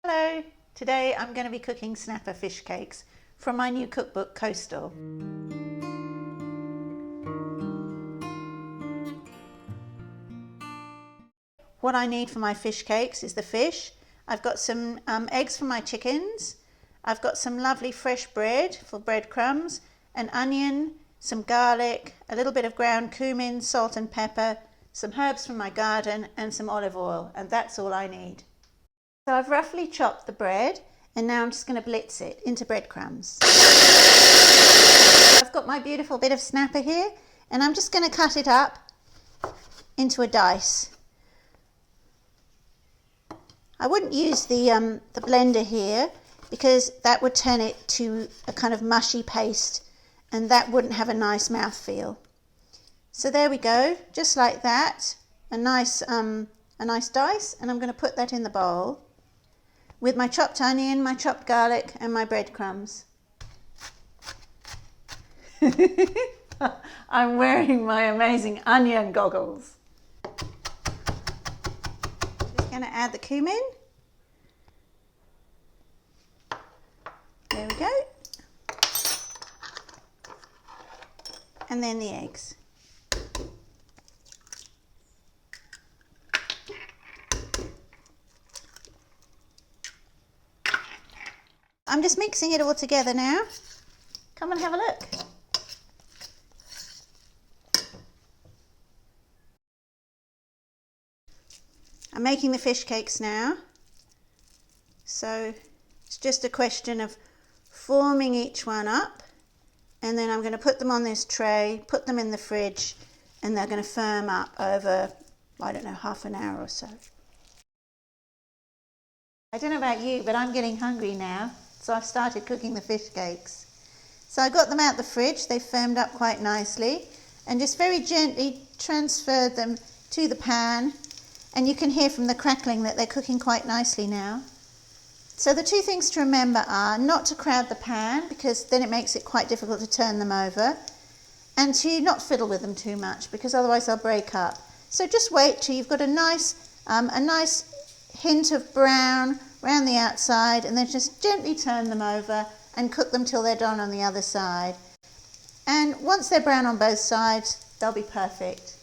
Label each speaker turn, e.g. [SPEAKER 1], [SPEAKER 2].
[SPEAKER 1] Hello, today I'm going to be cooking snapper fish cakes from my new cookbook Coastal. What I need for my fish cakes is the fish. I've got some eggs for my chickens. I've got some lovely fresh bread for breadcrumbs, an onion, some garlic, a little bit of ground cumin, salt and pepper, some herbs from my garden and some olive oil, and that's all I need. So I've roughly chopped the bread and now I'm just going to blitz it into breadcrumbs. I've got my beautiful bit of snapper here and I'm just going to cut it up into a dice. I wouldn't use the blender here because that would turn it to a kind of mushy paste and that wouldn't have a nice mouthfeel. So there we go, just like that, a nice dice, and I'm going to put that in the bowl with my chopped onion, my chopped garlic and my breadcrumbs. I'm wearing my amazing onion goggles. Just going to add the cumin. There we go. And then the eggs. I'm just mixing it all together now. Come and have a look. I'm making the fish cakes now. So it's just a question of forming each one up, and then I'm going to put them on this tray, put them in the fridge, and they're going to firm up over, I don't know, half an hour or so. I don't know about you, but I'm getting hungry now. So I've started cooking the fish cakes. So I got them out the fridge, they firmed up quite nicely, and just very gently transferred them to the pan, and you can hear from the crackling that they're cooking quite nicely now. So the two things to remember are not to crowd the pan because then it makes it quite difficult to turn them over, and to not fiddle with them too much because otherwise they'll break up. So just wait till you've got a nice hint of brown around the outside, and then just gently turn them over and cook them till they're done on the other side. And once they're brown on both sides, they'll be perfect.